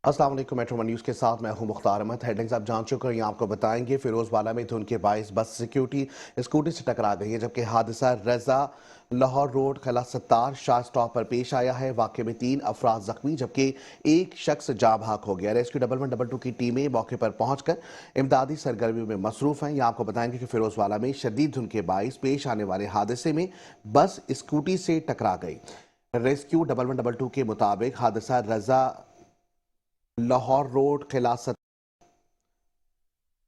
अस्सलाम वालेकुम। Metro one news के साथ मैं हूं मुख्तार अहमद। हेडलाइंस आप जान चुके हैं, यहाँ आपको बताएंगे। फिरोजवाला में धुंध के बायस बस सिक्योरिटी स्कूटी से टकरा गई है, जबकि हादसा रजा लाहौर रोड खला सत्तार शाह स्टॉप पर पेश आया है। वाकये में 3 अफराद जख्मी जबकि एक शख्स जाँ भाग हो गया। रेस्क्यू 1112 की टीमें मौके पर पहुंचकर इमदादी सरगर्मियों में मसरूफ हैं। यहाँ आपको बताएंगे कि फिरोजवाला में शदीद धुंध के बायस पेश आने वाले हादसे में बस स्कूटी से टकरा गई। रेस्क्यू 1112 के मुताबिक हादसा रजा लाहौर रोड खिला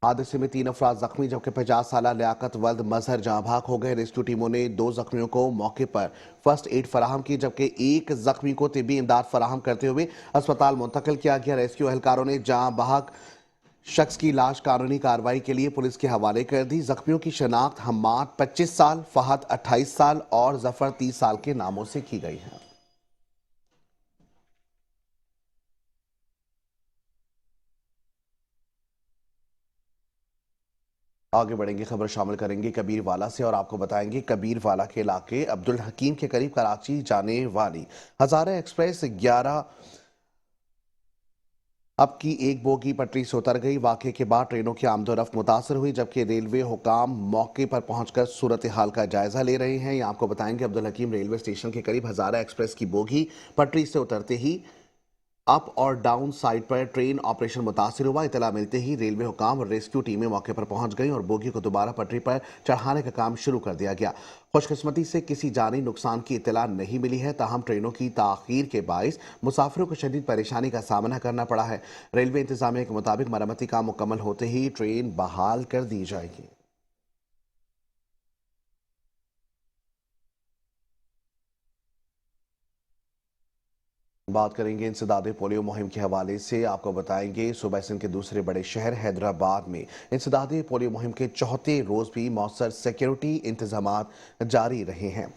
हादसे में 3 अफराद जख्मी जबकि 50 साल लियाकत वल्द मजहर जहां भाग हो गए। रेस्क्यू टीमों ने 2 जख्मियों को मौके पर फर्स्ट एड फराहम की, जबकि एक जख्मी को तिब्बी इमदाद फराहम करते हुए अस्पताल मुंतकिल किया गया। रेस्क्यू एहलकारों ने जहां बहक शख्स की लाश कानूनी कार्रवाई के लिए पुलिस के हवाले कर दी। जख्मियों की शनाख्त हम्माद 25 साल, फहद 28 साल और जफर 30 साल के नामों से की गई है। आगे बढ़ेंगे, खबर शामिल करेंगे कबीरवाला से और आपको बताएंगे कबीरवाला के इलाके अब्दुल हकीम के करीब कराची जाने वाली हजारा एक्सप्रेस 11 अब की एक बोगी पटरी से उतर गई। वाकये के बाद ट्रेनों की आमदोरफ्त मुतासर हुई, जबकि रेलवे हुकाम मौके पर पहुंचकर सूरत हाल का जायजा ले रहे हैं। यहाँ आपको बताएंगे अब्दुल हकीम रेलवे स्टेशन के करीब हजारा एक्सप्रेस की बोगी पटरी से उतरते ही अप और डाउन साइड पर ट्रेन ऑपरेशन मुतासर हुआ। इतला मिलते ही रेलवे हुकाम और रेस्क्यू टीमें मौके पर पहुंच गई और बोगी को दोबारा पटरी पर चढ़ाने का काम शुरू कर दिया गया। खुशकिस्मती से किसी जानी नुकसान की इतला नहीं मिली है, ताहम ट्रेनों की ताखीर के बायस मुसाफिरों को शदीद परेशानी का सामना करना पड़ा है। रेलवे इंतजामिया के मुताबिक मरम्मती काम मुकम्मल होते ही ट्रेन बहाल कर दी जाएगी। बात करेंगे इंसदादे पोलियो मुहिम के हवाले से। आपको बताएंगे सूबा सिंध के दूसरे बड़े शहर हैदराबाद में इंसदादे पोलियो मुहिम के चौथे रोज भी मौसर सिक्योरिटी इंतजाम जारी रहे हैं।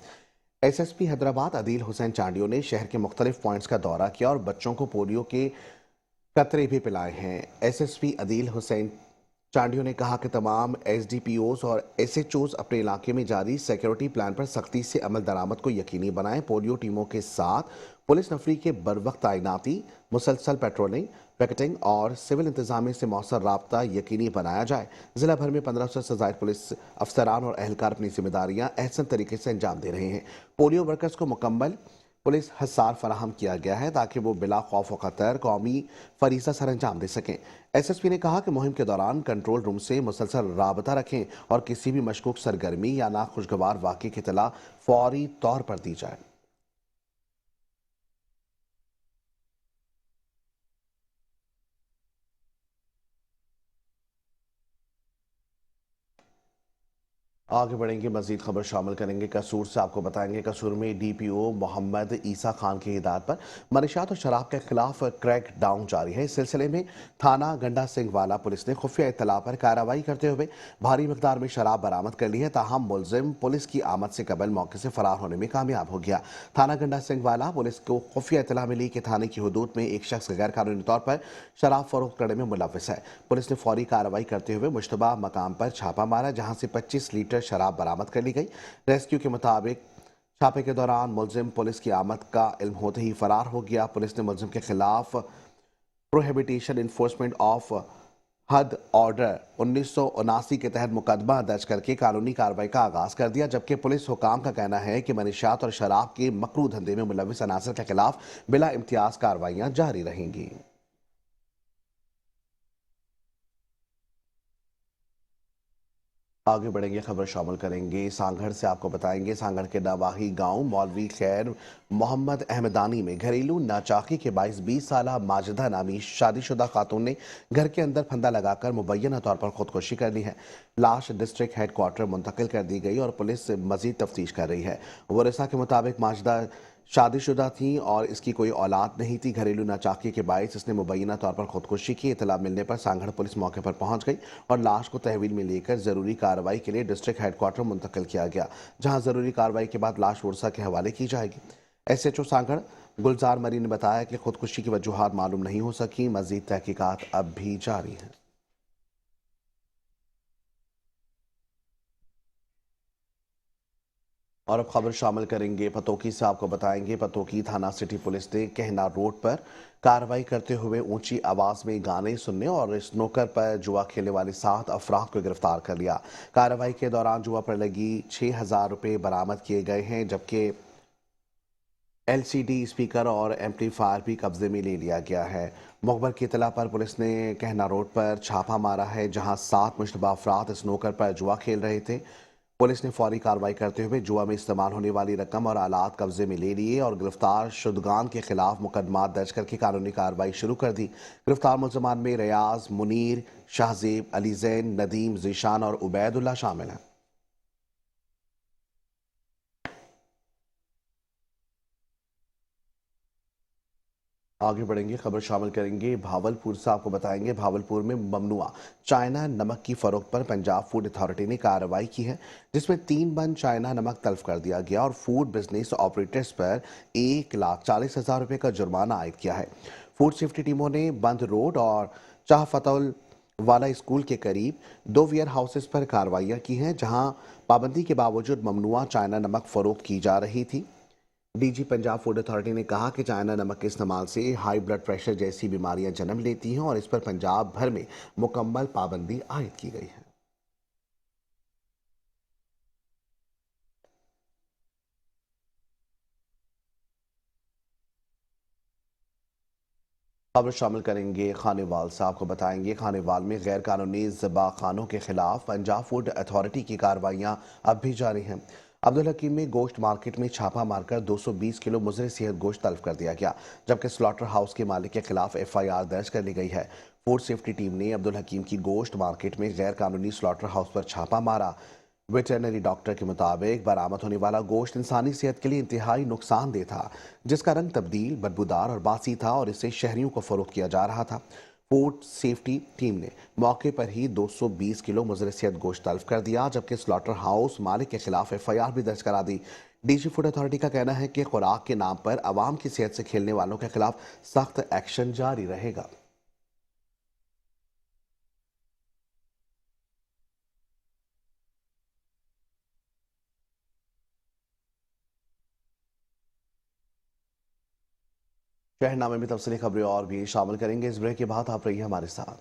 एसएसपी हैदराबाद अदील हुसैन चांडियो ने शहर के मुख्तलिफ पॉइंट्स का दौरा किया और बच्चों को पोलियो के कतरे भी पिलाए हैं। एसएसपी अदील हुसैन चांडियो ने कहा कि तमाम एसडीपीओज और एसएचओज अपने इलाके में जारी सिक्योरिटी प्लान पर सख्ती से अमल दरामद को यकीनी बनाएं। पोलियो टीमों के साथ पुलिस नफरी के बरवक्त तैनाती, मुसलसल पेट्रोलिंग, पैकेटिंग और सिविल इंतजामिया से मौसर राबता यकीनी बनाया जाए। जिला भर में 1500 से ज्यादा पुलिस अफसरान और अहलकार अपनी जिम्मेदारियां अहसन तरीके से अंजाम दे रहे हैं। पोलियो वर्कर्स को मुकम्मल पुलिस हसार फराहम किया गया है ताकि वो बिला खौफ व खतर कौमी फरीजा सर अंजाम दे सकें। एसएसपी ने कहा कि मुहिम के दौरान कंट्रोल रूम से मुसलसल राबता रखें और किसी भी मशकूक सरगर्मी या नाखुशगवार वाक़े की इतला फौरी तौर पर दी जाए। आगे बढ़ेंगे, मजीद खबर शामिल करेंगे कसूर से। आपको बताएंगे कसूर में डीपीओ मोहम्मद ईसा खान की हिदायत पर मनशियात और शराब के खिलाफ क्रैक डाउन जारी है। इस सिलसिले में थाना गंडा सिंह वाला पुलिस ने खुफिया इत्तला पर कार्रवाई करते हुए भारी मकदार में शराब बरामद कर ली है। ताहम मुलजिम पुलिस की आमद से कबल मौके से फरार होने में कामयाब हो गया। थाना गंडा सिंह वाला पुलिस को खुफिया इत्तला मिली कि थाने की हदूद में एक शख्स गैर कानूनी तौर पर शराब फरोख्त करने में मुलविस है। पुलिस ने फौरी कार्रवाई करते हुए मुश्तबा मकाम पर छापा मारा, जहां से 25 लीटर शराब बरामद कर ली गई। रेस्क्यू के मुताबिक छापे के दौरान मुलजिम पुलिस की आमद का इल्म होते ही फरार हो गया। पुलिस ने मुलजिम के खिलाफ प्रोहिबिटेशन इन्फोर्समेंट ऑफ हद ऑर्डर 1979 के तहत मुकदमा दर्ज करके कानूनी कार्रवाई का आगाज कर दिया, जबकि पुलिस हुकाम का कहना है कि मनशियात और शराब के मकरू धंधे में मुलविस अनासर के खिलाफ बिला इम्तियाज कार्रवाइयां जारी रहेंगी। आगे बढ़ेंगे, खबर शामिल करेंगे सांगड़ से। आपको बताएंगे सांगड़ के नवाही गांव मौलवी खैर मोहम्मद अहमदानी में घरेलू नाचाकी के बाईस 20 साल माजिदा नामी शादीशुदा खातून ने घर के अंदर फंदा लगाकर मुबैना तौर पर खुदकुशी कर ली है। लाश डिस्ट्रिक्ट हेडक्वार्टर मुंतकिल कर दी गई और पुलिस मजीद तफ्तीश कर रही है। वरिसा के मुताबिक माजिदा शादीशुदा थी और इसकी कोई औलाद नहीं थी। घरेलू नाचाकी के बायस इसने मुबैना तौर पर खुदकुशी की। इतला मिलने पर सांगड़ पुलिस मौके पर पहुंच गई और लाश को तहवील में लेकर जरूरी कार्रवाई के लिए डिस्ट्रिक्ट हेडक्वार्टर मुंतकिल किया गया, जहां जरूरी कार्रवाई के बाद लाश उड़सा के हवाले की जाएगी। एसएचओ सांगड़ गुलजार मरी ने बताया कि खुदकुशी की वजूहात मालूम नहीं हो सकी, मजीद तहकीकात अब भी जारी है। और अब खबर शामिल करेंगे पतोकी से। आपको बताएंगे पतोकी थाना सिटी पुलिस ने कहना रोड पर कार्रवाई करते हुए ऊंची आवाज में गाने सुनने और स्नोकर पर जुआ खेलने वाले 7 अफराद को गिरफ्तार कर लिया। कार्रवाई के दौरान जुआ पर लगी 6,000 रुपए बरामद किए गए हैं, जबकि एलसीडी स्पीकर और एम्पलीफायर भी कब्जे में ले लिया गया है। मुखबर की इतला पर पुलिस ने कहना रोड पर छापा मारा है, जहां 7 मुशतबा अफराद स्नोकर पर जुआ खेल रहे थे। पुलिस ने फौरी कार्रवाई करते हुए जुआ में इस्तेमाल होने वाली रकम और आलात कब्जे में ले लिए और गिरफ्तार शुदगान के खिलाफ मुकदमा दर्ज करके कानूनी कार्रवाई शुरू कर दी। गिरफ्तार मुलजमान में रियाज, मुनीर, शाहजेब, अली जैन, नदीम, जीशान और उबैदुल्ला शामिल हैं। आगे बढ़ेंगे, खबर शामिल करेंगे भावलपुर से। आपको बताएंगे भावलपुर में ममनुआ चाइना नमक की फरोख्त पर पंजाब फूड अथॉरिटी ने कार्रवाई की है, जिसमें 3 बन चाइना नमक तल्फ कर दिया गया और फूड बिजनेस ऑपरेटर्स पर 1,40,000 रुपए का जुर्माना आयद किया है। फूड सेफ्टी टीमों ने बंद रोड और चाह फतौल वाला स्कूल के करीब 2 वेयर हाउसेस पर कार्रवाइयां की हैं, जहां पाबंदी के बावजूद ममनुआ चाइना नमक फरोख्त की जा रही थी। डीजी पंजाब फूड अथॉरिटी ने कहा कि चाइना नमक के इस्तेमाल से हाई ब्लड प्रेशर जैसी बीमारियां जन्म लेती हैं और इस पर पंजाब भर में मुकम्मल पाबंदी आयद की गई है। खबर शामिल करेंगे खानेवाल से। आपको बताएंगे खानेवाल में गैर कानूनी ज़बा खानों के खिलाफ पंजाब फूड अथॉरिटी की कार्रवाइयां अब भी जारी हैं। अब्दुल हकीम में गोश्त मार्केट में छापा मारकर 220 किलो मुजरे सेहत गोश्त तल्फ कर दिया गया, जबकि स्लॉटर हाउस के मालिक के खिलाफ FIR दर्ज कर ली गई है। फूड सेफ्टी टीम ने अब्दुल हकीम की गोश्त मार्केट में गैर कानूनी स्लॉटर हाउस पर छापा मारा। वेटरनरी डॉक्टर के मुताबिक बरामद होने वाला गोश्त इंसानी सेहत के लिए इंतहाई नुकसानदेह था, जिसका रंग तब्दील, बदबूदार और बासी था और इसे शहरियों को फरोख्त किया जा रहा था। फूड सेफ्टी टीम ने मौके पर ही 220 किलो मुजर सेहत गोश्त तल्फ कर दिया, जबकि स्लॉटर हाउस मालिक के खिलाफ FIR भी दर्ज करा दी। डीजी फूड अथॉरिटी का कहना है कि खुराक के नाम पर आवाम की सेहत से खेलने वालों के खिलाफ सख्त एक्शन जारी रहेगा। शहरनामे में तफसीली खबरें और भी शामिल करेंगे। इस ब्रेक के बाद आप रहिए हमारे साथ।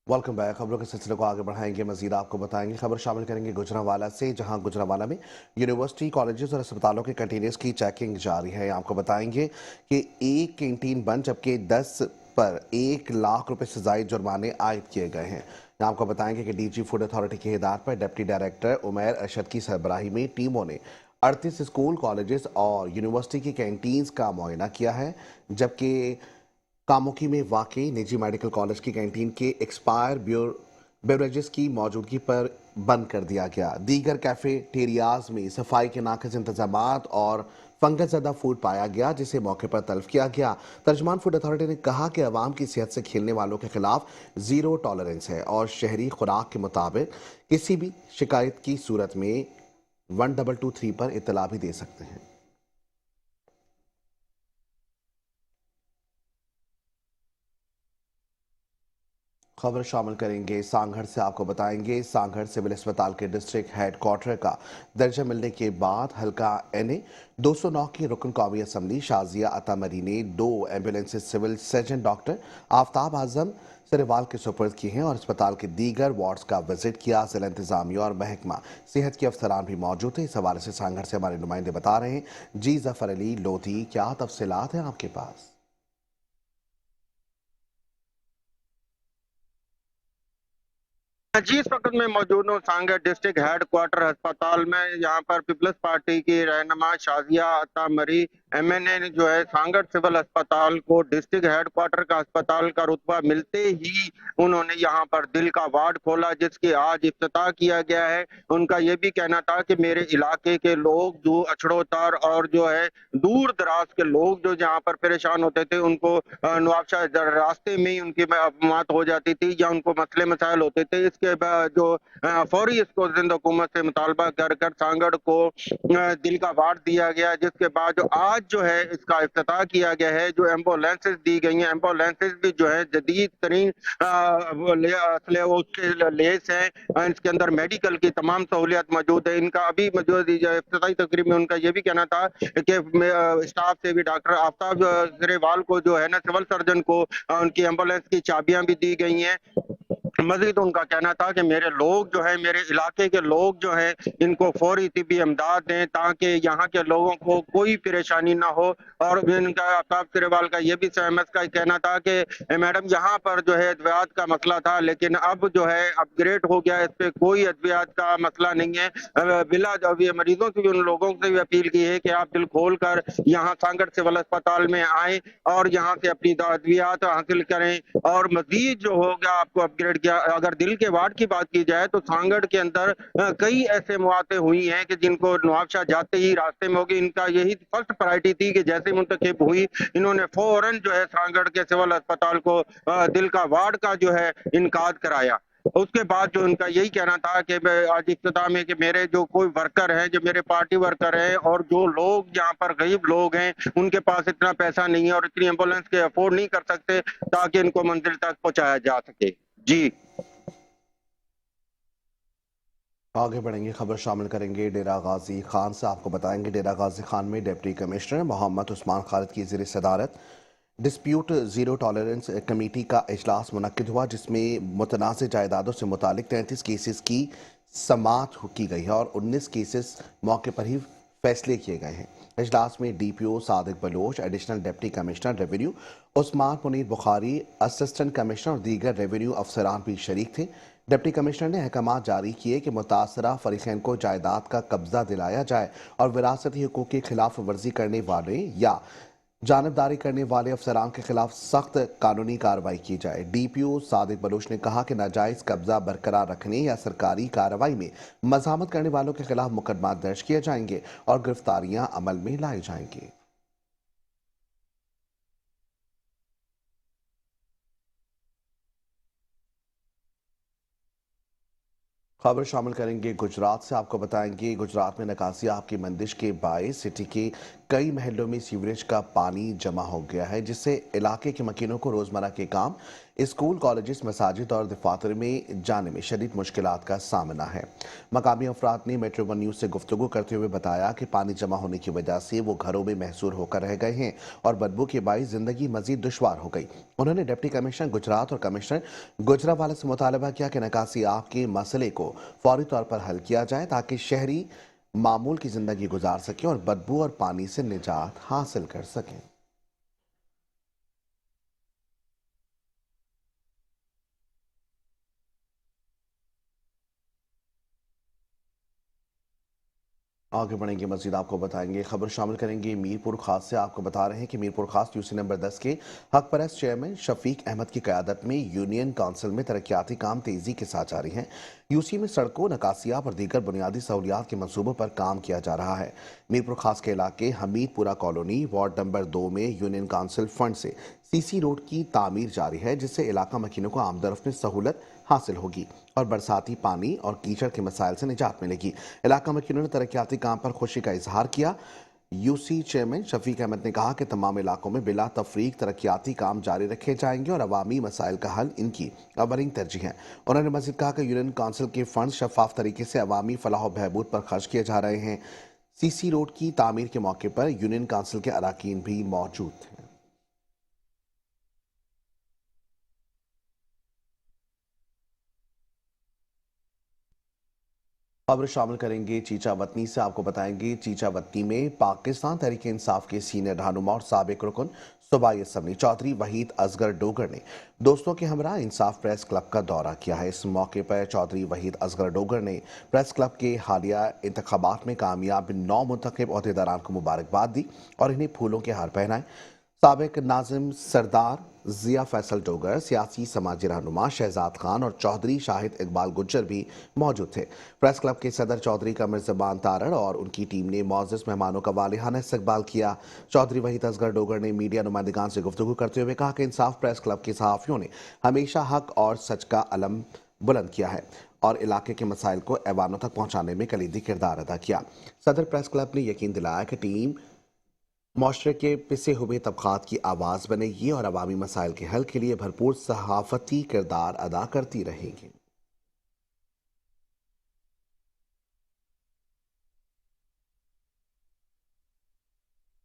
Welcome back. खबरों के सिलसिले को आगे बढ़ाएंगे, मजीद आपको बताएंगे। खबर शामिल करेंगे गुजरांवाला से, जहां गुजरांवाला में यूनिवर्सिटी, कॉलेजेस और अस्पतालों के कंटेनर्स की चेकिंग जारी है। आपको बताएंगे कि एक कैंटीन बंद, जबकि 10 पर 1 लाख रुपए से जायद जुर्माने आयद किए गए हैं। आपको बताएंगे कि डीजी फूड अथॉरिटी की हिदायत पर डिप्टी डायरेक्टर उमैर अरशद की सरबराही में टीमों ने 38 स्कूल, कॉलेजेस और यूनिवर्सिटी की कैंटीन्स का मुआयना किया है, जबकि कामुकी में वाकई निजी मेडिकल कॉलेज की कैंटीन के एक्सपायर बेवरेजेस की मौजूदगी पर बंद कर दिया गया। दीगर कैफेटेरियाज में सफाई के नाकस इंतजाम और फंगस ज़दा फूड पाया गया, जिसे मौके पर तल्फ किया गया। तर्जमान फूड अथॉरिटी ने कहा कि अवाम की सेहत से खेलने वालों के खिलाफ ज़ीरो टॉलरेंस है और शहरी खुराक के मुताबिक किसी भी शिकायत की सूरत में 1223 पर इतला भी दे सकते हैं। खबर शामिल करेंगे सांगड़ से। आपको बताएंगे सांगड़ सिविल अस्पताल के डिस्ट्रिक्ट हेडक्वार्टर का दर्जा मिलने के बाद हल्का NA 209 की रुकन कौमी असम्बली शाजिया अतामरी ने 2 ambulances civil surgeon doctor Aftab Azam Sarewal के सुपुर्द की हैं और अस्पताल के दीगर वार्ड्स का विजिट किया। जिला इंतजामिया और महकमा सेहत के अफसरान भी मौजूद थे। इस हवाले से सांगड़ से हमारे नुमाइंदे बता रहे हैं। जी जफर अली लोधी, क्या तफसीलात हैं आपके पास? जी, इस वक्त मैं मौजूद हूँ सांगड़ डिस्ट्रिक्ट हेडक्वार्टर अस्पताल में। यहाँ पर पीपल्स पार्टी की रहनुमा शाजिया अता मरी MNA ने जो है सांगड़ सिविल अस्पताल को डिस्ट्रिक्ट हेडक्वार्टर का अस्पताल का रुतबा मिलते ही उन्होंने यहाँ पर दिल का वार्ड खोला, जिसकी आज इफ्तिताह किया गया है। उनका ये भी कहना था कि मेरे इलाके के लोग जो अछड़ोतर और जो है दूर दराज के लोग जो यहाँ पर परेशान होते थे, उनको नवाबशाह रास्ते में ही उनकी मौत हो जाती थी या उनको मसले मसाइल होते थे। इस उसके बाद जो फौरी इसको सिंध हुकूमत से मुतालबा कर कर सांगड़ को दिल का वार्ड दिया गया, जिसके बाद जो आज जो है इसका इफ्तिताह किया गया है। जो एम्बुलेंसेज दी गई हैं, एम्बुलेंसेज भी जो है जदीद तरीन असले उसके लेस हैं। इसके अंदर मेडिकल की तमाम सहूलियत मौजूद है। इनका अभी मौजूद इफ्तिताही तकरीब में उनका ये भी कहना था कि स्टाफ से भी डॉक्टर आफ्ताब ग्रेवाल को जो है ना, सिविल सर्जन को उनकी एम्बुलेंस की चाबियां भी दी गई हैं। मजीद उनका कहना था कि मेरे लोग जो है, मेरे इलाके के लोग जो है, इनको फौरी तिब्बी इमदाद दें ताकि यहाँ के लोगों को कोई परेशानी ना हो। और इनका आफ्ताब सिरेवाल का ये भी सहमत का कहना था कि मैडम यहाँ पर जो है अद्वियात का मसला था, लेकिन अब जो है अपग्रेड हो गया, इस पे कोई अद्वियात का मसला नहीं है। बिला मरीजों से भी, उन लोगों से भी अपील की है कि आप दिल खोल कर यहाँ सांगड़ सिविल अस्पताल में आए और यहाँ से अपनी अद्वियात हासिल करें। और मजीद जो होगा आपको अपग्रेड किया। अगर दिल के वार्ड की बात की जाए तो सांगड़ के अंदर कई ऐसे मौतें हुई हैं कि जिनको नवाबशाह जाते ही रास्ते में होगी। इनका यही फर्स्ट प्रायोरिटी थी कि जैसे मुंतखब हुई, इन्होंने फौरन जो है सांगड़ के सिविल अस्पताल को दिल का वार्ड का जो है इनकाद कराया। उसके बाद जो उनका यही कहना था कि आज इफ्तिताह में कि मेरे जो कोई वर्कर हैं, जो मेरे पार्टी वर्कर हैं और जो लोग यहाँ पर गरीब लोग हैं, उनके पास इतना पैसा नहीं है और इतनी एम्बुलेंस के अफोर्ड नहीं कर सकते ताकि इनको मंजिल तक पहुंचाया जा सके। जी आगे बढ़ेंगे, खबर शामिल करेंगे डेरा गाजी खान से। आपको बताएंगे डेरा गाजी खान में डिप्टी कमिश्नर मोहम्मद उस्मान खालिद की ज़ेर सदारत डिस्प्यूट ज़ीरो टॉलरेंस कमेटी का इजलास मुनक्किद हुआ, जिसमें मुतनाज़ जायदादों से मुतालिक 33 केसेस की समाअत की गई है और 19 केसेस मौके पर ही फैसले किए गए हैं। इजलास में DPO Sadiq Baloch, additional deputy commissioner revenue Usman Munir Bukhari, assistant commissioner और दीगर रेवेन्यू अफसरान भी शरीक थे। डिप्टी कमिश्नर ने अहकाम जारी किए कि मुतासरा फरीकैन को जायदाद का कब्जा दिलाया जाए और विरासती हुकूक की खिलाफ वर्जी करने वाले या जानबदारी करने वाले अफसरान के खिलाफ सख्त कानूनी कार्रवाई की जाए। DPO सादिक बलोच ने कहा कि नाजायज कब्जा बरकरार रखने या सरकारी कार्रवाई में मज़ामत करने वालों के खिलाफ मुकदमा दर्ज किए जाएंगे और गिरफ्तारियां अमल में लाई जाएंगी। खबर शामिल करेंगे गुजरात से। आपको बताएंगे गुजरात में नकासियाब की मंदिश के बायस सिटी के कई महलों में सीवरेज का पानी जमा हो गया है, जिससे इलाके के मकीनों को रोजमर्रा के काम, स्कूल, कॉलेजेस, मसाजिद और दफातर में जाने में शदीद मुश्किलात का सामना है। मकामी अफराद ने मेट्रो वन न्यूज़ से गुफ्तगू करते हुए बताया कि पानी जमा होने की वजह से वो घरों में महसूर होकर रह गए हैं और बदबू के बायस जिंदगी मजीद दुश्वार हो गई। उन्होंने डिप्टी कमिश्नर गुजरात और कमिश्नर गुजरावाला से मुतालबा किया कि नकासियाब के मसले को फौरी तौर पर हल किया जाए ताकि शहरी मामूल की जिंदगी गुजार सकें और बदबू और पानी से निजात हासिल कर सकें। आगे बढ़ेंगे, मजीद आपको बताएंगे, खबर शामिल करेंगे मीरपुर खास से। आपको बता रहे हैं कि मीरपुर खास यूसी नंबर 10 के हक परस्त चेयरमैन शफीक अहमद की क़यादत में यूनियन काउंसिल में तरक्याती काम तेजी के साथ जारी हैं। यूसी में सड़कों, नकासियाब और दीगर बुनियादी सहूलियात के मनसूबों पर काम किया जा रहा है। मीरपुर खास के इलाके हमीदपुरा कॉलोनी वार्ड नंबर 2 में यूनियन काउंसिल फंड से CC रोड की तामीर जारी है, जिससे इलाका मकीनों को आमदरफ्त में सहूलत हासिल होगी और बरसाती पानी और कीचड़ के मसाइल से निजात मिलेगी। इलाका मकीनों ने तरक्याती काम पर खुशी का इजहार किया। यूसी चेयरमैन शफीक अहमद ने कहा कि तमाम इलाकों में बिला तफरीक तरक्याती काम जारी रखे जाएंगे और अवामी मसाइल का हल इनकी अवलिन तरजीह है। उन्होंने मजीद कहा कि यूनियन काउंसिल के फंड शफाफ तरीके से अवामी फलाह बहबूद पर खर्च किए जा रहे हैं। CC रोड की तामीर के मौके पर यूनियन काउंसिल के अरकान भी मौजूद थे। खबर शामिल करेंगे चीचावतनी से। आपको बताएंगे चीचावतनी में पाकिस्तान तहरीक इंसाफ के सीनियर रहनुमा और साबिक रुकन सूबाई असम्बली चौधरी वहीद असगर डोगर ने दोस्तों के हमरा इंसाफ प्रेस क्लब का दौरा किया है। इस मौके पर चौधरी वहीद असगर डोगर ने प्रेस क्लब के हालिया इंतखाबात में कामयाब 9 मुंतखब अहदेदारान को मुबारकबाद दी और इन्हें फूलों के हार पहनाए। साबिक नाजिम सरदार, जिया फैसल डोगर, सियासी समाजी रहनुमा शहजाद खान और चौधरी शाहिद इकबाल गुज्जर भी मौजूद थे। प्रेस क्लब के सदर चौधरी कमर ज़बान तारड़ और उनकी टीम ने मौजूद मेहमानों का वालिहाना इस्तकबाल किया। चौधरी वहीद असगर डोगर ने मीडिया नुमाइंदगान से गुफ्तगू करते हुए कहा कि इंसाफ प्रेस क्लब के सहाफ़ियों ने हमेशा हक और सच का अलम बुलंद किया है और इलाके के मसाइल को ऐवानों तक पहुंचाने में कलीदी किरदार अदा किया। सदर प्रेस क्लब ने यकीन दिलाया कि टीम माशरे के पिसे हुए तबकात की आवाज़ बनेगी और अवामी मसाइल के हल के लिए भरपूर सहाफती किरदार अदा करती रहेगी।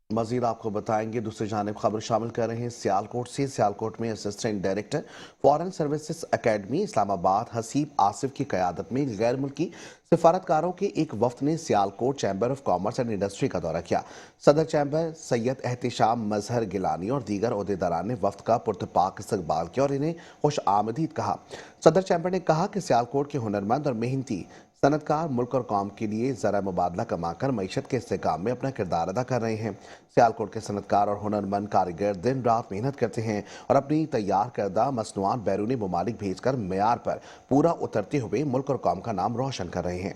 मजीद आपको बताएंगे। दूसरी जानब खबर शामिल कर रहे हैं सियालकोट से। सियालकोट में assistant director foreign services academy Islamabad Haseeb Asif की क़यादत में गैर मुल्की सिफारतकारों के एक वफ्द ने Sialkot chamber of commerce and industry का दौरा किया। सदर चैम्बर सैयद एहतिशाम मजहर गिलानी और दीगर ओहदेदारान ने वफ्द का पुरतपाक इस्तकबाल किया और इन्हें खुश आमदीद कहा। सदर चैम्बर ने कहा कि सियालकोट के हुनरमंद और मेहनती सनतकार मुल्क और कौम के लिए ज़रा मुबादला कमाकर मईशत के इस्तेकाम में अपना किरदार अदा कर रहे हैं। सियालकोट के सनतकार और हुनरमंद कारीगर दिन रात मेहनत करते हैं और अपनी तैयार करदा मसनूआत बैरूनी ममालिक भेजकर मेयार पर पूरा उतरते हुए मुल्क और कौम का नाम रोशन कर रहे हैं।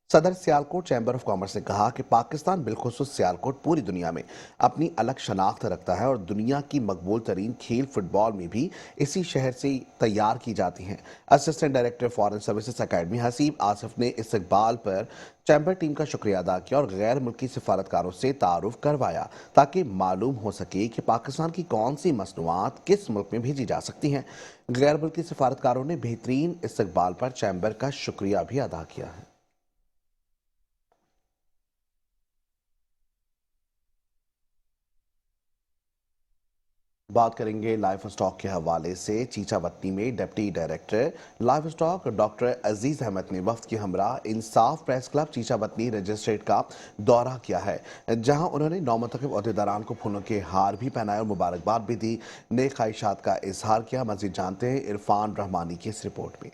सदर सियालकोट चैम्बर ऑफ कॉमर्स ने कहा कि पाकिस्तान बिलखुसूस सियालकोट पूरी दुनिया में अपनी अलग शनाख्त रखता है और दुनिया की मकबूल तरीन खेल फुटबॉल में भी इसी शहर से तैयार की जाती हैं। Assistant director foreign services academy Haseeb Asif ने इस्तकबाल पर चैम्बर टीम का शुक्रिया अदा किया और गैर मुल्की सिफारतकारों से तारुफ करवाया ताकि मालूम हो सके कि पाकिस्तान की कौन सी मसनूआत किस मुल्क में भेजी जा सकती हैं। गैर मुल्की सिफारतकारों ने बेहतरीन इस्तकबाल पर चैम्बर का शुक्रिया भी अदा किया है। बात करेंगे लाइफ स्टॉक के हवाले से। चीचावतनी में deputy director livestock doctor Aziz Ahmed ने वफ्द के हमरा इंसाफ प्रेस क्लब चीचावतनी रजिस्ट्रेट का दौरा किया है, जहां उन्होंने नौमंतखब अहदेदारान को फूलों के हार भी पहनाए और मुबारकबाद भी दी, नेक ख्वाहिशात का इजहार किया। मजीद जानते हैं इरफान रहमानी की इस रिपोर्ट में।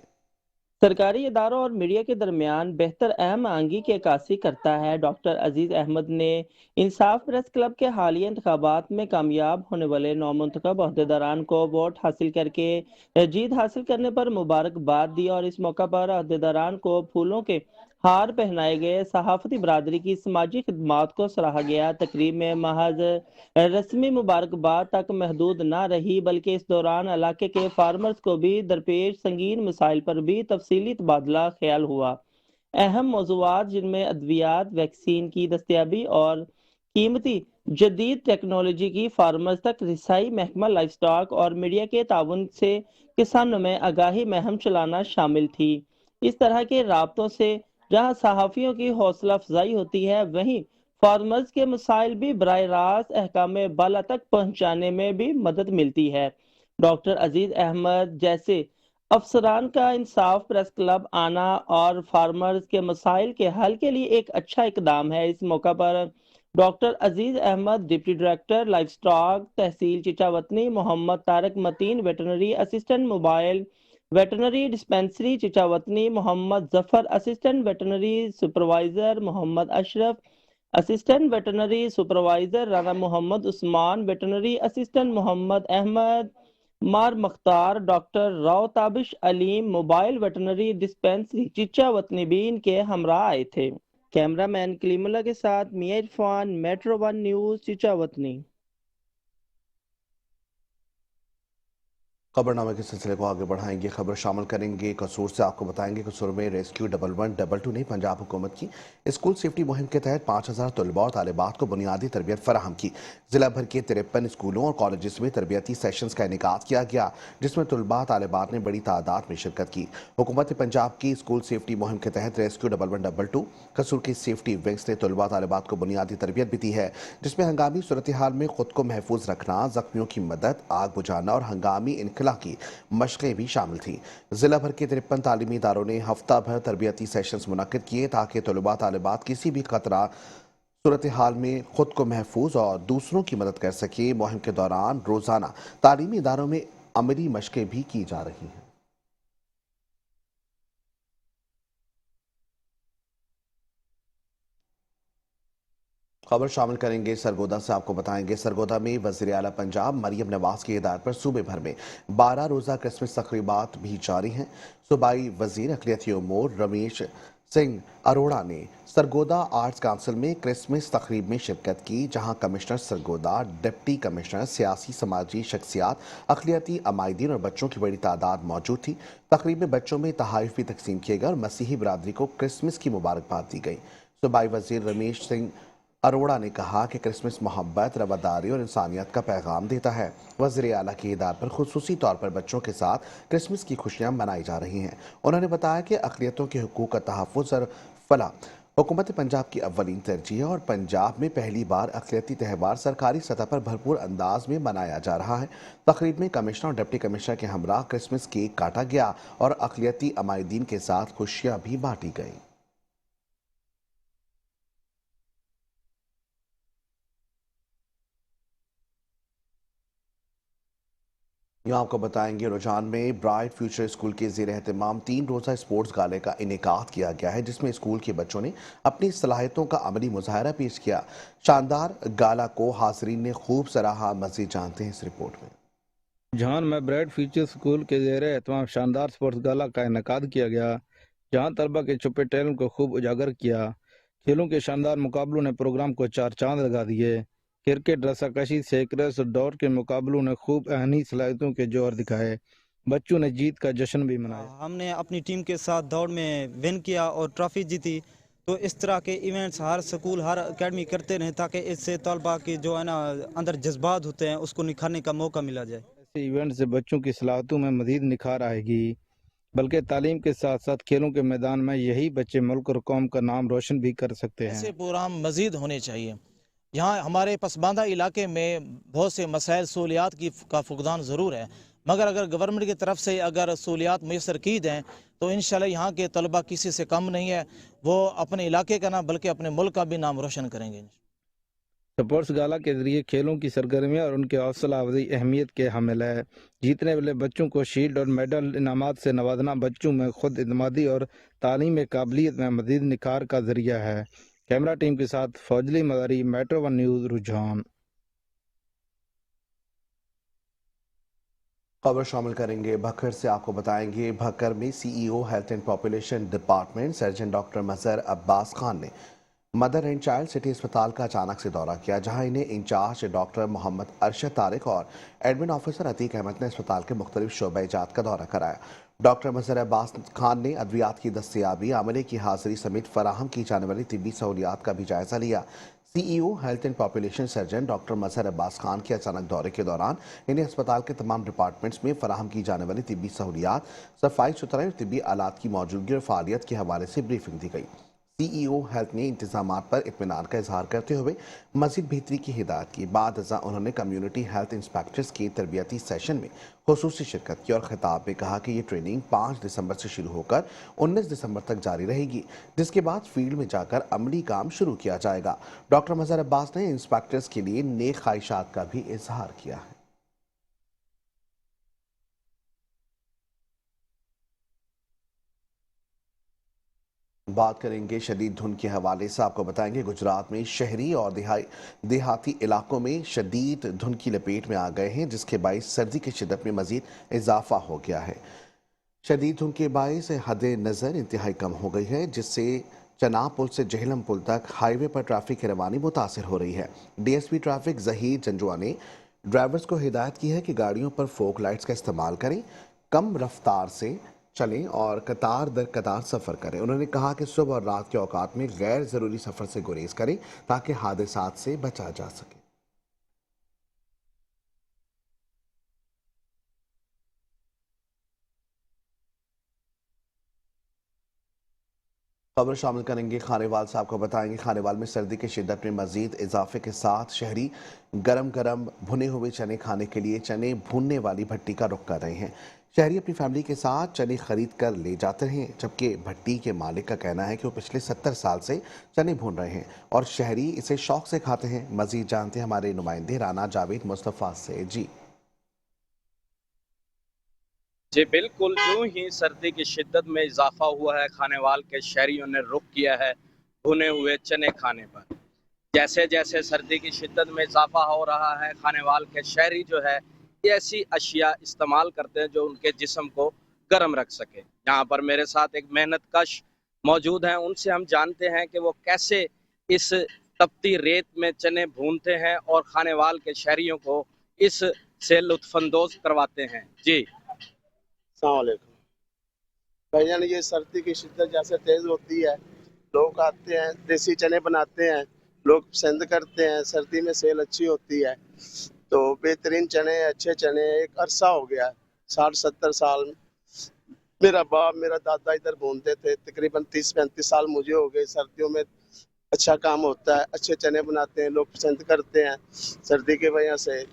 सरकारी इदारों और मीडिया के दरमियान बेहतर अहम आंगी की अक्कासी करता है। डॉक्टर अजीज अहमद ने इंसाफ प्रेस क्लब के हालिया इंतखाबात में कामयाब होने वाले नौमुंतखब अहदेदारान को वोट हासिल करके जीत हासिल करने पर मुबारकबाद दी और इस मौका पर अहदेदारान को फूलों के हार पहनाए गए। सहाफती बरादरी की समाजी खिदमात को सराहा गया। तकरीब में महज रस्मी मुबारकबाद तक महदूद न रही, बल्कि इस दौरान इलाके के फार्मर्स को भी दरपेश संगीन मसाइल पर भी तफसीली तबादला ख्याल हुआ। अहम मौज़ूआत जिनमें अद्वियात, वैक्सीन की दस्तयाबी और कीमती जदीद टेक्नोलॉजी की फार्मर्स तक रिसाई, महकमा लाइफ स्टॉक और मीडिया के ताउन से किसानों में आगाही महम चलाना शामिल थी। इस तरह के राब्तों से जहां सहाफ़ियों की हौसला अफजाई होती है, वहीं फार्मर्स के मसाइल भी बराह रास्त अहकाम बाला तक पहुंचाने में भी मदद मिलती है। डॉक्टर अजीज अहमद जैसे अफसरान का इंसाफ प्रेस क्लब आना और फार्मर्स के मसाइल के हल के लिए एक अच्छा इकदाम है। इस मौका पर doctor Aziz Ahmed, deputy director livestock तहसील Chichawatni, Mohammad Tariq Mateen, veterinary assistant mobile veterinary dispensary Chichawatni, Mohammad Zafar assistant veterinary supervisor, Mohammad Ashraf assistant veterinary supervisor, Rana Mohammad Usman veterinary assistant, Mohammad Ahmed मार Mukhtar, doctor Rao Tabish Aleem mobile veterinary dispensary Chichawatni भी इनके हमरा आए थे। कैमरामैन कलीमुल्लाह के साथ मियां Irfan, Metro One News Chichawatni. खबरनामे के सिलसिले को आगे बढ़ाएंगे। खबर शामिल करेंगे कसूर से। आपको बताएंगे कसूर में रेस्क्यू 1112 ने पंजाब हुकूमत की स्कूल सेफ्टी मुहिम के तहत 5000 तलबा और तालिबात को बुनियादी तरबियत फराहम की। जिला भर के 53 स्कूलों और कॉलेज में तरबियती सेशंस का इनेकाद किया गया, जिसमें तलबा तालिबात ने बड़ी तादाद में शिरकत की। हुकूमत पंजाब की स्कूल सेफ्टी मुहिम के तहत रेस्क्यू 1112 कसूर की सेफ्टी विंग्स ने तलबा तालिबात को बुनियादी तरबियत भी दी है, जिसमें हंगामी सूरत हाल में खुद को महफूज रखना, जख्मियों की मदद, आग बुझाना और हंगामी इनकला की मशकें भी शामिल थी। जिला भर के 53 तालीमी इदारों ने हफ्ता भर तरबियती सेशंस मुनक्किद किए ताकि तलबा तालिबात किसी भी खतरा सूरत हाल में खुद को महफूज और दूसरों की मदद कर सके। मुहिम के दौरान रोजाना तालीमी इदारों में अमली मशकें भी की जा रही हैं। खबर शामिल करेंगे सरगोदा से। आपको बताएंगे सरगोदा में वज़ीर आला पंजाब मरियम नवाज की हिदायत पर सूबे भर में 12 रोज़ा क्रिसमस तकरीबात भी जारी हैं। सूबाई वजीर अक़लियती उमूर रमेश सिंह अरोड़ा ने सरगोदा आर्ट्स काउंसिल में क्रिसमस तकरीब में शिरकत की, जहां कमिश्नर सरगोदा, डिप्टी कमिश्नर, सियासी समाजी शख्सियात, अक़लियती अमायदीन और बच्चों की बड़ी तादाद मौजूद थी। तकरीब में बच्चों में तहाइफ भी तकसीम किए गए और मसीही बरादरी को क्रिसमस की मुबारकबाद दी गई। सूबाई वजीर रमेश सिंह अरोड़ा ने कहा कि क्रिसमस मोहब्बत, रवादारी और इंसानियत का पैगाम देता है। वज़ीर आला की हिदायत पर खुसूसी तौर पर बच्चों के साथ क्रिसमस की खुशियां मनाई जा रही हैं। उन्होंने बताया कि अक़लियतों के हुकूक़ का तहफ़्फ़ुज़ और फलाह हुकूमत पंजाब की अव्वलीन तरजीह है और पंजाब में पहली बार अक़लियती त्यौहार सरकारी सतह पर भरपूर अंदाज में मनाया जा रहा है। तकरीब में कमिश्नर और डिप्टी कमिश्नर के हमरा क्रिसमस केक काटा गया और अक़लियती अमायदीन के साथ खुशियां भी बांटी गईं। यहाँ आपको बताएंगे रुझान में ब्राइट फ्यूचर स्कूल के ज़ेर एहतमाम 3 रोज़ा स्पोर्ट्स गाले का इनेकाद किया गया है, जिसमें स्कूल के बच्चों ने अपनी सलाहियतों का अमली मुजाहरा पेश किया। शानदार गाला को हाज़रीन ने खूब सराहा। मज़ीद जानते हैं इस रिपोर्ट में। जहां में ब्राइट फ्यूचर स्कूल के ज़ेर एहतमाम शानदार स्पोर्ट्स गाला का इनेकाद किया गया, जहां तलबा के छुपे टैलेंट को खूब उजागर किया। खेलों के शानदार मुकाबलों ने प्रोग्राम को चार चांद लगा दिए। क्रिकेट, रस्साकशी, सैकड़स और दौड़ के मुकाबलों ने खूब अहनी सलाहियतों के जोर दिखाए। बच्चों ने जीत का जश्न भी मनाया। हमने अपनी टीम के साथ दौड़ में विन किया और ट्रॉफी जीती। तो इस तरह के इवेंट्स हर स्कूल, हर एकेडमी करते रहें, ताकि इससे तलबा की जो है ना अंदर जज्बात होते हैं उसको निखारने का मौका मिला जाए। ऐसे इवेंट से बच्चों की सलाहियतों में मजीद निखार आएगी, बल्कि तालीम के साथ साथ खेलों के मैदान में यही बच्चे मुल्क और कौम का नाम रोशन भी कर सकते हैं। ऐसे प्रोग्राम मज़ीद होने चाहिए। यहाँ हमारे पसमानदा इलाके में बहुत से मसाइल सहूलियात का फुकदान ज़रूर है, मगर अगर गवर्नमेंट की तरफ से अगर सहूलियात मैसर की दें तो इंशाल्लाह यहाँ के तलबा किसी से कम नहीं है। वो अपने इलाके का ना बल्कि अपने मुल्क का भी नाम रोशन करेंगे। स्पोर्ट्स गाला के जरिए खेलों की सरगर्मियाँ और उनके हौसला अफजाई अहमियत के हामिल है। जीतने वाले बच्चों को शील्ड और मेडल इनामात से नवाजना बच्चों में खुद इत्मीनादी और तालीम काबिलियत में मजीद निखार का जरिया है। कैमरा टीम के साथ फौजली मदारी, मेट्रो वन न्यूज़, रुझान। खबर शामिल करेंगे भक्कर से। आपको बताएंगे भक्कर में CEO health and population department surgeon doctor Mazhar Abbas Khan ने मदर एंड चाइल्ड सिटी अस्पताल का अचानक से दौरा किया, जहां इन्हें इंचार्ज डॉक्टर मोहम्मद अरशद तारिक और एडमिन ऑफिसर अतीक अहमद ने अस्पताल के मुख्तलिफ शोबे जात का दौरा कराया। डॉक्टर मजहर अब्बास खान ने अद्वियात की दस्तयाबी, आमले की हाजिरी समेत फराहम की जाने वाली तिब्बी सहूलियात का भी जायजा लिया। CEO health and population surgeon doctor Mazhar Abbas Khan के अचानक दौरे के दौरान इन्हें अस्पताल के तमाम डिपार्टमेंट्स में फराहम की जाने वाली तिब्बी सहूलियात, सफाई सुथराई और तिब्बी आलात की मौजूदगी और फालियत के हवाले से ब्रीफिंग दी गई। सीईओ हेल्थ ने इंतजामात पर इत्मीनान का इजहार करते हुए मजीद बेहतरी की हिदायत की। बाद अज़ा उन्होंने कम्युनिटी हेल्थ इंस्पेक्टर्स के तरबियती सेशन में खुसूसी शिरकत की और खिताब में कहा कि ये ट्रेनिंग 5 दिसंबर से शुरू होकर 19 दिसंबर तक जारी रहेगी, जिसके बाद फील्ड में जाकर अमली काम शुरू किया जाएगा। डॉक्टर मजहर अब्बास ने इंस्पेक्टर्स के लिए नेक ख्वाहिशात का भी इजहार किया है। बात करेंगे शदीद धुंध के हवाले से। आपको बताएंगे गुजरात में शहरी और देहाती इलाकों में शदीद धुंध की लपेट में आ गए हैं, जिसके बायस सर्दी की शिद्दत में मजीद इजाफा हो गया है। शदीद धुंध के बायस हद नज़र इंतहाई कम हो गई है, जिससे चनाब पुल से जहलम पुल तक हाईवे पर ट्रैफिक की रवानी मुतासर हो रही है। डीएसपी ट्रैफिक जहीर जंजुआ ने ड्राइवर्स को हिदायत की है कि गाड़ियों पर फोक लाइट्स का इस्तेमाल करें, कम रफ्तार से चलें और कतार दर कतार सफ़र करें। उन्होंने कहा कि सुबह और रात के औकात में गैर ज़रूरी सफ़र से गुरेज करें ताकि हादसात से बचा जा सके। खबर शामिल करेंगे खानेवाल से। आपको बताएंगे खानेवाल में सर्दी की शिद्दत में मजीद इजाफे के साथ शहरी गरम गरम भुने हुए चने खाने के लिए चने भूनने वाली भट्टी का रुख कर रहे हैं। शहरी अपनी फैमिली के साथ चने खरीद कर ले जाते हैं, जबकि भट्टी के मालिक का कहना है कि वो पिछले 70 साल से चने भून रहे हैं और शहरी इसे शौक से खाते हैं। मजीद जानते हैं हमारे नुमाइंदे राना जावेद मुस्तफ़ा से। जी बिल्कुल, यूं ही सर्दी की शिद्दत में इजाफा हुआ है। खानेवाल के शहरियों ने रुख किया है भुने हुए चने खाने पर। जैसे जैसे सर्दी की शिद्दत में इजाफा हो रहा है, खानेवाल के शहरी जो है ये ऐसी अशिया इस्तेमाल करते हैं जो उनके जिस्म को गर्म रख सके। यहाँ पर मेरे साथ एक मेहनत कश मौजूद हैं, उनसे हम जानते हैं कि वो कैसे इस तपती रेत में चने भूनते हैं और खानेवाल के शहरियों को इस से लुत्फानंदोज करवाते हैं। जी अस्सलाम वालेकुम भाईजान, ये सर्दी की शिद्दत जैसे तेज होती है, लोग आते हैं, देसी चने बनाते हैं, लोग पसंद करते हैं। सर्दी में सेल अच्छी होती है, तो बेहतरीन चने, अच्छे चने। एक अरसा हो गया 60-70 साल मेरा बाप मेरा दादा इधर भूनते थे, तकरीबन 30-35 साल मुझे हो गए। सर्दियों में अच्छा काम होता है, अच्छे चने बनाते हैं, लोग पसंद करते हैं सर्दी की वजह से।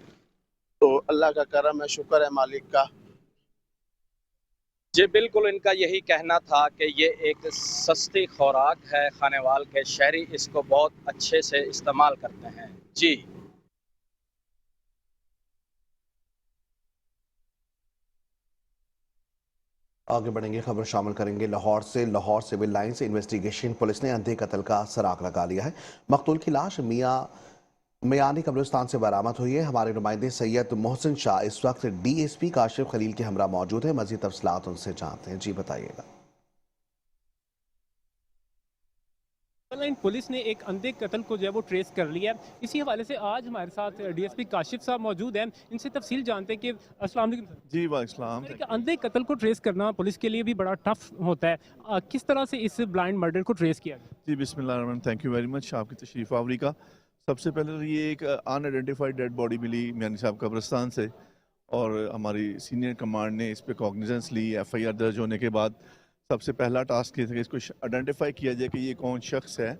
तो अल्लाह का करम है, शुक्र है मालिक का। जी बिल्कुल, इनका यही कहना था कि ये एक सस्ती खुराक है, खानेवाल के शहरी इसको बहुत अच्छे से इस्तेमाल करते हैं। जी आगे बढ़ेंगे, खबर शामिल करेंगे लाहौर से। लाहौर सिविल लाइन से इन्वेस्टिगेशन पुलिस ने अंधे कत्ल का सराग लगा लिया है। मकतूल की लाश मियानी कब्रिस्तान से बरामद हुई है। हमारे नुमाइंदे सैयद मोहसिन शाह इस वक्त DSP काशिफ खलील के हमरा मौजूद है। मजीद तफसीलात उनसे जानते हैं। जी बताइएगा। लाइन पुलिस ने एक अंधे कत्ल को जो है वो ट्रेस कर लिया है। इसी हवाले से आज हमारे साथ DSP काशिफ साहब मौजूद हैं, इनसे तफसील जानते हैं कि अस्सलाम वालेकुम सर। जी वालेकुम। कि अंधे कत्ल को ट्रेस करना पुलिस के लिए भी बड़ा टफ होता है, किस तरह से इस ब्लाइंड मर्डर को ट्रेस किया गया? जी बिस्मिल्लाह, थैंक यू वेरी मच आपकी तशरीफ़ आवरी का। सबसे पहले तो ये एक अनआइडेंटिफाइड डेड बॉडी मिली मियानी साहब कब्रिस्तान से, और हमारी सीनियर कमांड ने इस पर कॉग्निजेंस ली। FIR दर्ज होने के बाद सबसे पहला टास्क ये था कि इसको आइडेंटिफाई किया जाए कि ये कौन शख्स है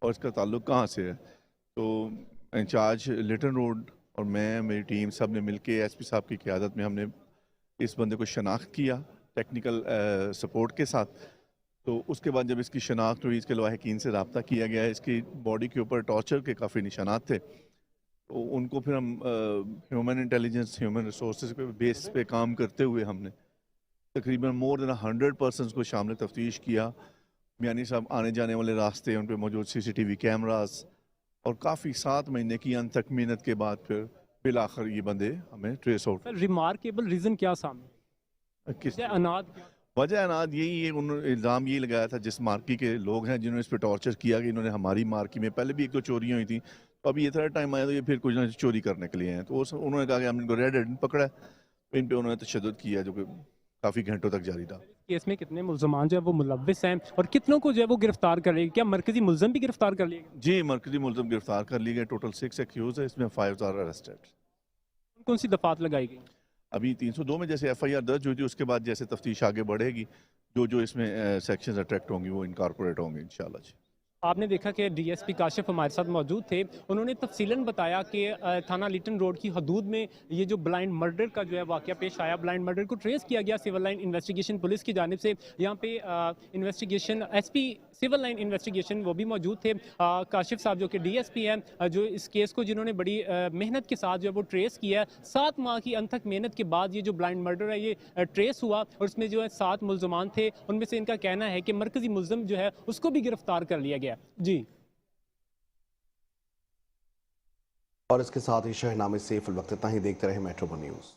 और इसका ताल्लुक कहाँ से है। तो इंचार्ज लिटन रोड और मैं, मेरी टीम, सब ने मिलके SP साहब की क़यादत में हमने इस बंदे को शनाख्त किया टेक्निकल सपोर्ट के साथ। तो उसके बाद जब इसकी शनाख्त हुई, इसके लवाहिकीन से रब्ता किया गया। इसकी बॉडी के ऊपर टॉर्चर के काफ़ी निशानात थे, तो उनको फिर हम ह्यूमन इंटेलिजेंस, ह्यूमन रिसोर्स के बेस पे काम करते हुए हमने तकरीबन मोर देन 100 पर्सनस को शामिल तफ्तीश किया। मियानी साहब आने जाने वाले रास्ते, उन पर मौजूद CCTV कैमरास, और काफ़ी 7 महीने की अनथक मेहनत के बाद फिर बिल आखिर ये बंदे हमें ट्रेस आउट। रिमार्केबल रीज़न क्या सामने? किस अनाद वजह अनाद यही है, उन्होंने इल्ज़ाम ये लगाया था जिस मार्की के लोग हैं जिन्होंने इस पर टॉर्चर किया कि इन्होंने हमारी मार्की में पहले भी 1-2 चोरियाँ हुई थी, तो अभी ये थर्ड टाइम आया तो ये फिर कुछ ना कुछ चोरी करने के लिए हैं। तो उन्होंने कहा कि हमने इनको रेड हैंडेड पकड़ा है, तो इन पर उन्होंने तशद्दुद किया जो कि काफ़ी घंटों तक जारी था। केस में कितने मुल्ज़मान जो है वो मुलव्विस हैं और कितनों को जो है वो गिरफ्तार कर लिया? क्या मरकजी मुलज़म भी गिरफ्तार कर लिए? जी मरकजी मुलज़म गिरफ्तार कर लिए गए। टोटल 6 एक्यूज़ है, इसमें 5 आर अरेस्टेड। कौन सी दफात लगाई गई? अभी 302 में जैसे FIR दर्ज हुई थी, उसके बाद जैसे तफ्तीश आगे बढ़ेगी, जो इसमें सेक्शंस अट्रैक्ट होंगी वो इनकॉर्पोरेट होंगे इंशाल्लाह। जी आपने देखा कि DSP काशिफ हमारे साथ मौजूद थे, उन्होंने तफसीलन बताया कि थाना लिटन रोड की हदूद में ये जो ब्लाइंड मर्डर का जो है वाक़या पेश आया, ब्लाइंड मर्डर को ट्रेस किया गया सिविल लाइन इन्वेस्टिगेशन पुलिस की जानिब से। यहाँ पे investigation SP civil line investigation वो भी मौजूद थे, काशिफ साहब जो कि DSP हैं, जो इस केस को जिन्होंने बड़ी मेहनत के साथ जो है वो ट्रेस किया। 7 माह की अनथक मेहनत के बाद ये जो ब्लाइंड मर्डर है ये ट्रेस हुआ, और इसमें जो है 7 मुल्ज़मान थे, उनमें से इनका कहना है कि मरकजी मुल्ज़म जो है उसको भी गिरफ्तार कर लिया गया। जी और इसके साथ ही शहनामे से फिल वक्त इतना ही। देखते रहे मेट्रो न्यूज़।